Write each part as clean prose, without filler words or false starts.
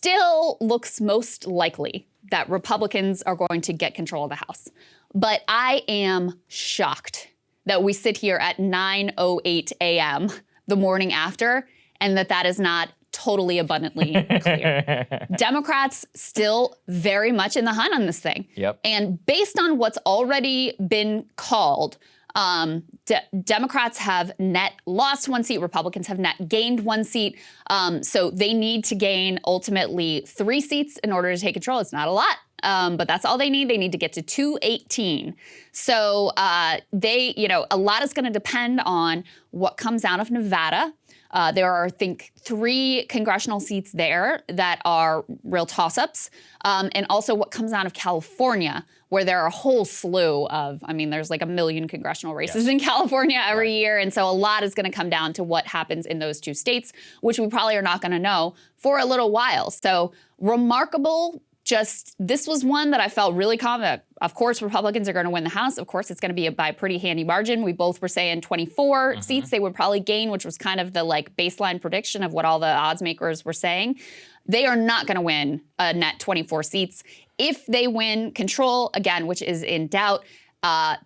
still looks most likely that Republicans are going to get control of the House. But I am shocked that we sit here at 9:08 a.m. the morning after, and that is not totally abundantly clear. Democrats still very much in the hunt on this thing. Yep. And based on what's already been called, Democrats have net lost 1 seat. Republicans have net gained 1 seat. So they need to gain ultimately 3 seats in order to take control. It's not a lot, but that's all they need. They need to get to 218. So a lot is going to depend on what comes out of Nevada. There are, I think, 3 congressional seats there that are real toss-ups. And also what comes out of California, where there are a whole slew of, there's like 1 million congressional races in California every year. And so a lot is going to come down to what happens in those 2 states, which we probably are not going to know for a little while. So remarkable. This was one that I felt really confident. Of course, Republicans are going to win the House. Of course, it's going to be by a pretty handy margin. We both were saying 24 seats they would probably gain, which was kind of the baseline prediction of what all the odds makers were saying. They are not going to win a net 24 seats. If they win control, again, which is in doubt,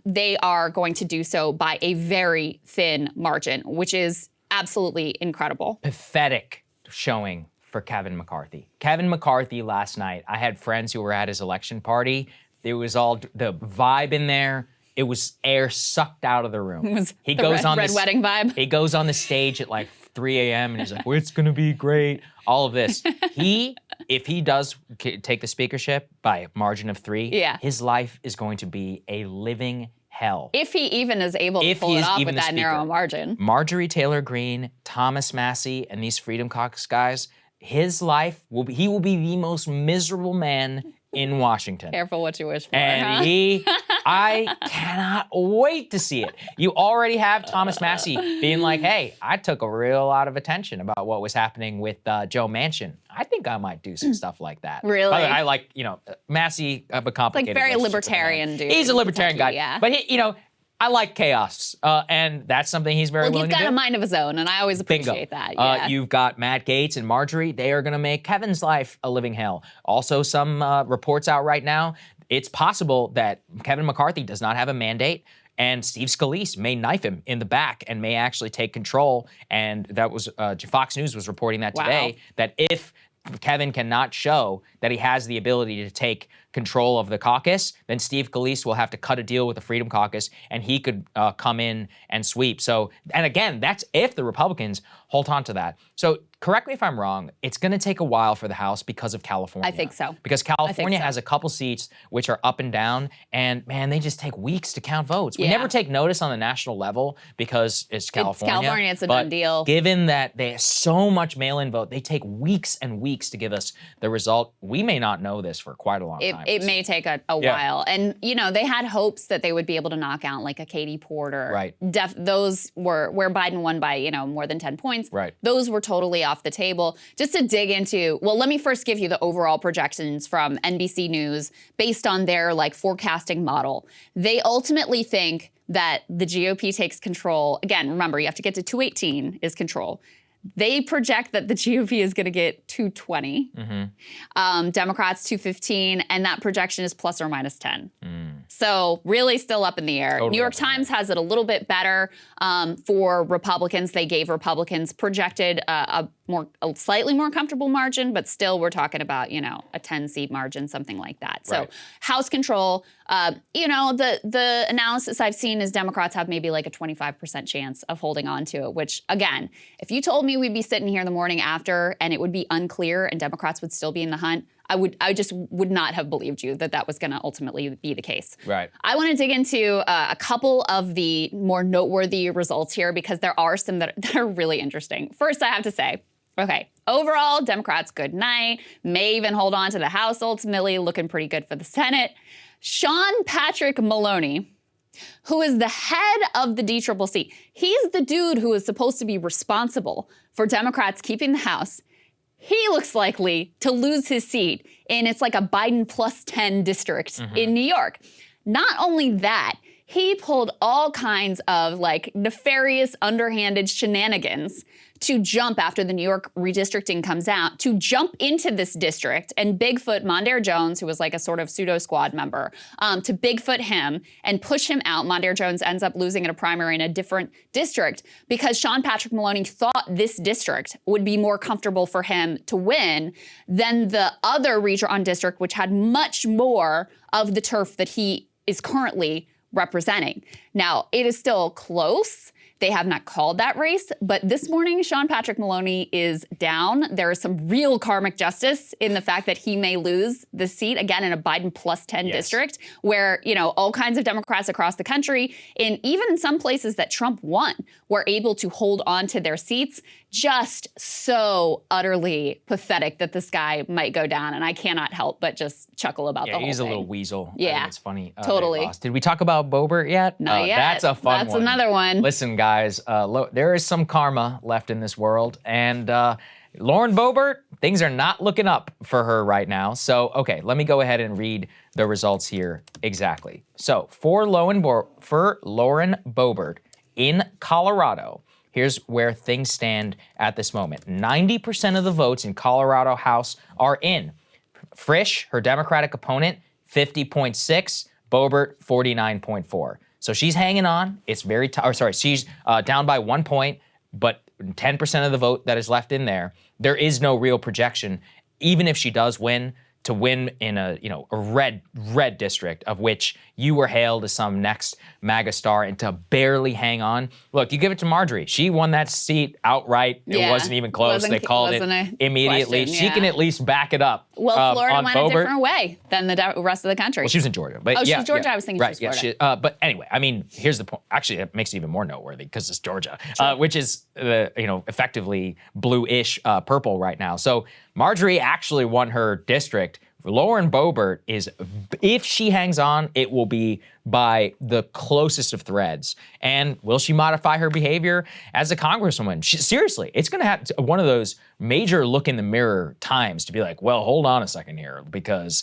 they are going to do so by a very thin margin, which is absolutely incredible. Pathetic showing for Kevin McCarthy. Kevin McCarthy last night, I had friends who were at his election party. There was all the vibe in there. It was air sucked out of the room. It was he the goes on red wedding vibe. He goes on the stage at like 3 a.m. and he's like, well, it's going to be great. All of this. If he does take the speakership by a margin of 3, his life is going to be a living hell. If he even is able to pull it off with that narrow margin. Marjorie Taylor Greene, Thomas Massie, and these Freedom Caucus guys, his life he will be the most miserable man in Washington. Careful what you wish for. And I cannot wait to see it. You already have Thomas Massie being like, hey, I took a real lot of attention about what was happening with Joe Manchin. I think I might do some stuff like that. Really? By the way, I like, Massie, a complicated very libertarian dude. He's a libertarian guy. Yeah. But I like chaos, and that's something he's very willing to do. He's got a mind of his own, and I always appreciate that. Yeah. You've got Matt Gaetz and Marjorie. They are going to make Kevin's life a living hell. Also, some reports out right now, it's possible that Kevin McCarthy does not have a mandate, and Steve Scalise may knife him in the back and may actually take control. And that was Fox News was reporting that today, that if Kevin cannot show that he has the ability to take control of the caucus, then Steve Scalise will have to cut a deal with the Freedom Caucus, and he could come in and sweep. So, and again, that's if the Republicans hold on to that. So correct me if I'm wrong, it's going to take a while for the House because of California. I think so. Because California has a couple seats which are up and down, and man, they just take weeks to count votes. We never take notice on the national level because it's California. It's California, it's a done deal. Given that they have so much mail-in vote, they take weeks and weeks to give us the result. We may not know this for quite a long time. It may take a while. And, they had hopes that they would be able to knock out like a Katie Porter. Right. Those were where Biden won by, more than 10 points. Right. Those were totally off the table. Just to dig into, well, let me first give you the overall projections from NBC News based on their forecasting model. They ultimately think that the GOP takes control. Again, remember, you have to get to 218 is control. They project that the GOP is going to get 220, Democrats 215, and that projection is plus or minus 10. So really still up in the air. Totally. New York Times has it a little bit better for Republicans. They gave Republicans projected a slightly more comfortable margin, but still we're talking about, a 10-seat margin, something like that. So House control, the analysis I've seen is Democrats have maybe like a 25% chance of holding on to it, which again, if you told me we'd be sitting here the morning after and it would be unclear and Democrats would still be in the hunt, I just would not have believed you that was going to ultimately be the case. Right. I want to dig into a couple of the more noteworthy results here because there are some that are really interesting. First, I have to say, okay, overall, Democrats, good night. May even hold on to the House ultimately, looking pretty good for the Senate. Sean Patrick Maloney, who is the head of the DCCC, he's the dude who is supposed to be responsible for Democrats keeping the House. He looks likely to lose his seat in it's like a Biden plus 10 district in New York. Not only that, he pulled all kinds of like nefarious, underhanded shenanigans to jump after the New York redistricting comes out, to jump into this district and Bigfoot Mondaire Jones, who was like a sort of pseudo squad member, to Bigfoot him and push him out. Mondaire Jones ends up losing in a primary in a different district because Sean Patrick Maloney thought this district would be more comfortable for him to win than the other redrawn district, which had much more of the turf that he is currently representing. Now, it is still close. They have not called that race, but this morning, Sean Patrick Maloney is down. There is some real karmic justice in the fact that he may lose the seat, again, in a Biden plus 10 district, where, you know, all kinds of Democrats across the country, in even some places that Trump won, were able to hold on to their seats. Just so utterly pathetic that this guy might go down, and I cannot help but just chuckle about the whole thing. He's a little weasel. Yeah, it's funny. Totally. Did we talk about Boebert yet? Not yet. That's a fun one. That's another one. Listen, guys, there is some karma left in this world, and Lauren Boebert, things are not looking up for her right now. So, okay, let me go ahead and read the results here exactly. So, for Lauren Boebert in Colorado, here's where things stand at this moment. 90% of the votes in Colorado House are in. Frisch, her Democratic opponent, 50.6, Boebert, 49.4. So she's hanging on. It's very she's down by 1 point, but 10% of the vote that is left in there. There is no real projection, even if she does win, to win in a red district, of which you were hailed as some next MAGA star, and to barely hang on. Look, you give it to Marjorie. She won that seat outright. It wasn't even close. They called it immediately. Question, she can at least back it up. Well, Florida went Boebert. a different way than the rest of the country. Well, she was in Georgia. But she was Georgia? I was thinking she was Florida. But anyway, I mean, here's the point. Actually, it makes it even more noteworthy because it's Georgia, which is effectively blue-ish purple right now. So Marjorie actually won her district. Lauren Boebert is, if she hangs on, it will be by the closest of threads. And will she modify her behavior as a congresswoman? Seriously, it's going to have one of those major look in the mirror times to be like, well, hold on a second here, because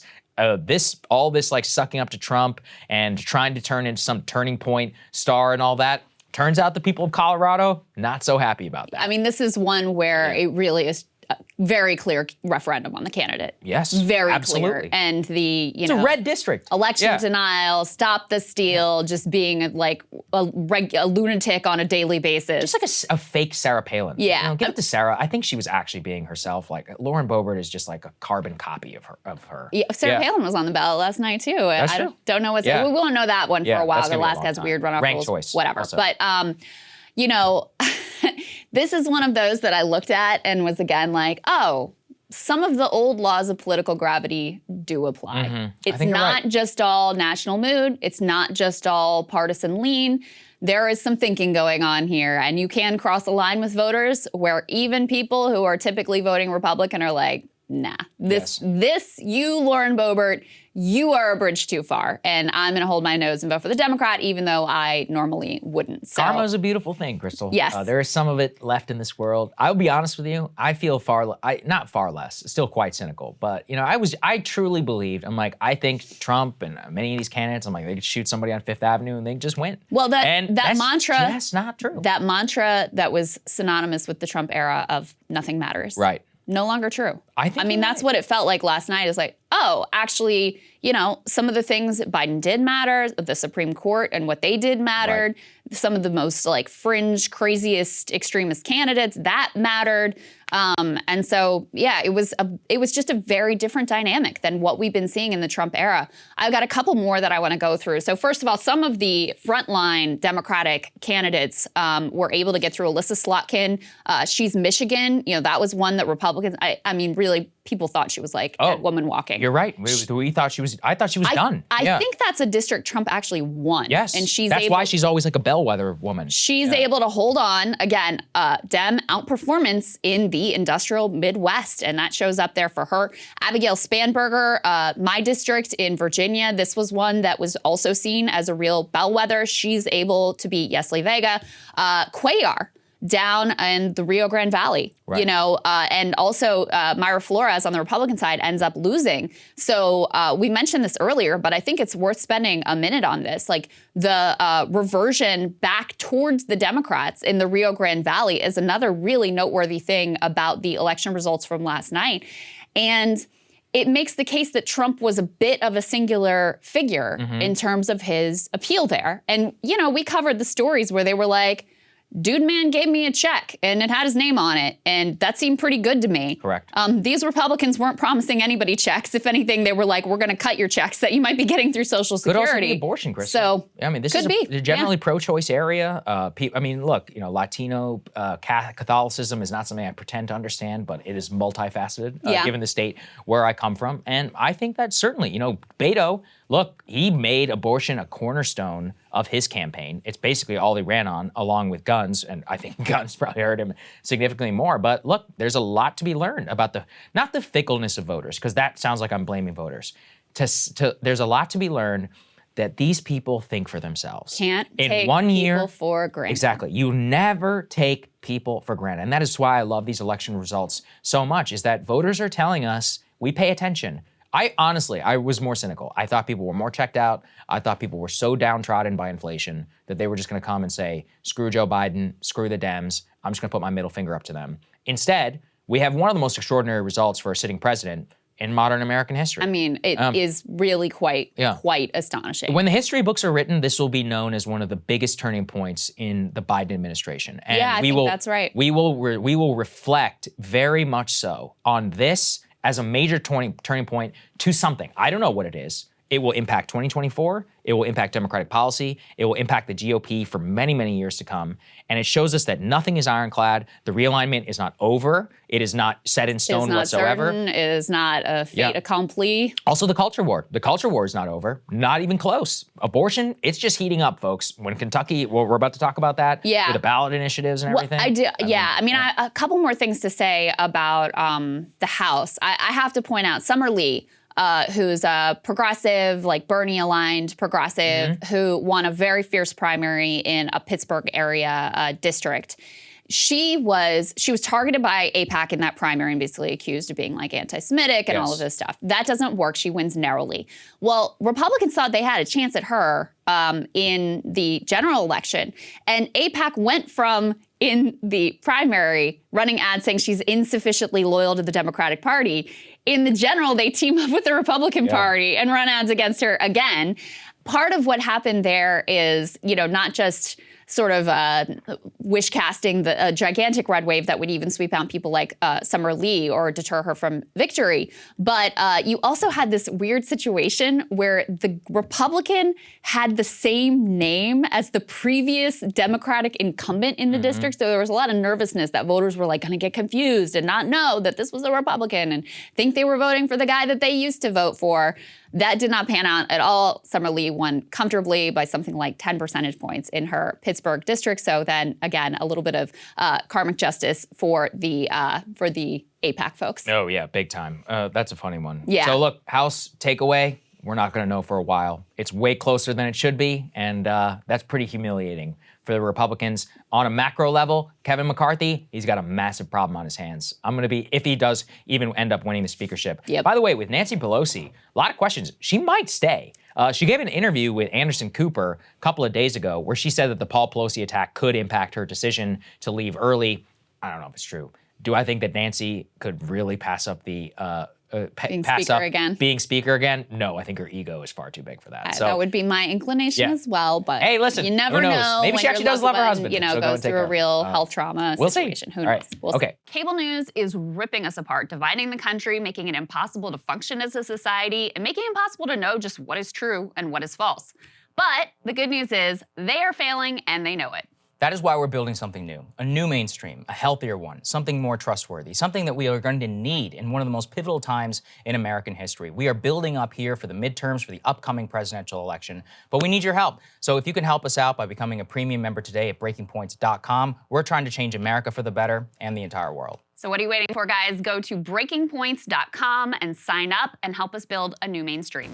all this like sucking up to Trump and trying to turn into some turning point star and all that. Turns out the people of Colorado, not so happy about that. I mean, this is one where it really is a very clear referendum on the candidate. Yes, very absolutely. clear. And it's a red district. Election denial, stop the steal, just being like a lunatic on a daily basis. Just like a fake Sarah Palin. Yeah. Give it to Sarah. I think she was actually being herself. Like Lauren Boebert is just like a carbon copy of her. Yeah, Sarah Palin was on the ballot last night too. That's true. Don't know what's. We won't know that one for a while. Alaska has weird runoff Rank rules. choice. Whatever. Also. But this is one of those that I looked at and was again like, oh, some of the old laws of political gravity do apply. Mm-hmm. It's not just all national mood. It's not just all partisan lean. There is some thinking going on here, and you can cross a line with voters where even people who are typically voting Republican are like, nah, you, Lauren Boebert, you are a bridge too far, and I'm going to hold my nose and vote for the Democrat, even though I normally wouldn't. So. Karma is a beautiful thing, Krystal. Yes. There is some of it left in this world. I'll be honest with you. I feel not far less, still quite cynical, but I truly believed. I'm like, I think Trump and many of these candidates, I'm like, they could shoot somebody on Fifth Avenue and they just win. Well, that's mantra. That's not true. That mantra that was synonymous with the Trump era of nothing matters. Right. No longer true. I mean, that's what it felt like last night. Is like, oh, actually, some of the things Biden did matter, the Supreme Court and what they did mattered. Right. Some of the most like fringe, craziest, extremist candidates, that mattered. And so, it was just a very different dynamic than what we've been seeing in the Trump era. I've got a couple more that I want to go through. So first of all, some of the frontline Democratic candidates were able to get through. Alyssa Slotkin, she's Michigan. That was one that Republicans, I mean, really, people thought she was like a woman walking. You're right. I thought she was done. I think that's a district Trump actually won. Yes. And that's why she's always like a bellwether woman. She's able to hold on. Again, Dem outperformance in the industrial Midwest, and that shows up there for her. Abigail Spanberger, my district in Virginia, this was one that was also seen as a real bellwether. She's able to beat Yesli Vega. Cuellar. down in the Rio Grande Valley, Right. and also Mayra Flores on the Republican side ends up losing. So we mentioned this earlier, but I think it's worth spending a minute on this. Like the reversion back towards the Democrats in the Rio Grande Valley is another really noteworthy thing about the election results from last night. And it makes the case that Trump was a bit of a singular figure in terms of his appeal there. And, we covered the stories where they were like, dude man gave me a check and it had his name on it. And that seemed pretty good to me. Correct. These Republicans weren't promising anybody checks. If anything, they were like, we're going to cut your checks that you might be getting through Social Security. Could also be abortion, Krystal. So, I mean, this could is be. a generally pro-choice area. Look, Latino Catholicism is not something I pretend to understand, but it is multifaceted given the state where I come from. And I think that certainly, Beto, look, he made abortion a cornerstone of his campaign. It's basically all he ran on, along with guns, and I think guns probably hurt him significantly more. But look, there's a lot to be learned about not the fickleness of voters, because that sounds like I'm blaming voters. There's a lot to be learned that these people think for themselves. Can't in take 1 year, people for granted. Exactly. You never take people for granted. And that is why I love these election results so much, is that voters are telling us we pay attention. I was more cynical. I thought people were more checked out. I thought people were so downtrodden by inflation that they were just going to come and say, screw Joe Biden, screw the Dems. I'm just going to put my middle finger up to them. Instead, we have one of the most extraordinary results for a sitting president in modern American history. I mean, it is really quite astonishing. When the history books are written, this will be known as one of the biggest turning points in the Biden administration. And I think that's right. We will reflect very much so on this as a major turning point to something. I don't know what it is. It will impact 2024. It will impact Democratic policy. It will impact the GOP for many, many years to come. And it shows us that nothing is ironclad. The realignment is not over. It is not set in stone whatsoever. Certain. It is not a fait accompli. Also, the culture war. The culture war is not over. Not even close. Abortion, it's just heating up, folks. When Kentucky, we're about to talk about that. Yeah. With the ballot initiatives and everything. A couple more things to say about the House. I have to point out Summer Lee, who's a progressive, like Bernie-aligned progressive, who won a very fierce primary in a Pittsburgh area district. She was targeted by AIPAC in that primary and basically accused of being like anti-Semitic and all of this stuff. That doesn't work. She wins narrowly. Well, Republicans thought they had a chance at her in the general election. And AIPAC went from, in the primary, running ads saying she's insufficiently loyal to the Democratic Party. In the general, they team up with the Republican Party and run ads against her again. Part of what happened there is, not just sort of wish casting a gigantic red wave that would even sweep out people like Summer Lee or deter her from victory. But you also had this weird situation where the Republican had the same name as the previous Democratic incumbent in the district. So there was a lot of nervousness that voters were like going to get confused and not know that this was a Republican and think they were voting for the guy that they used to vote for. That did not pan out at all. Summer Lee won comfortably by something like 10 percentage points in her Pittsburgh district. So then, again, a little bit of karmic justice for the AIPAC folks. Oh, yeah, big time. That's a funny one. Yeah. So look, House takeaway, we're not going to know for a while. It's way closer than it should be, and that's pretty humiliating for the Republicans. On a macro level, Kevin McCarthy, he's got a massive problem on his hands. I'm going to be, if he does even end up winning the speakership. Yep. By the way, with Nancy Pelosi, a lot of questions. She might stay. She gave an interview with Anderson Cooper a couple of days ago where she said that the Paul Pelosi attack could impact her decision to leave early. I don't know if it's true. Do I think that Nancy could really pass up the being speaker again? No, I think her ego is far too big for that. So that would be my inclination as well. But hey, listen, you never who knows? know. Maybe she actually does love her husband. So goes through a real health trauma situation. See. Who knows? Right. We'll see. Cable news is ripping us apart, dividing the country, making it impossible to function as a society, and making it impossible to know just what is true and what is false. But the good news is they are failing and they know it. That is why we're building something new, a new mainstream, a healthier one, something more trustworthy, something that we are going to need in one of the most pivotal times in American history. We are building up here for the midterms, for the upcoming presidential election, but we need your help. So if you can help us out by becoming a premium member today at breakingpoints.com, we're trying to change America for the better and the entire world. So what are you waiting for, guys? Go to breakingpoints.com and sign up and help us build a new mainstream.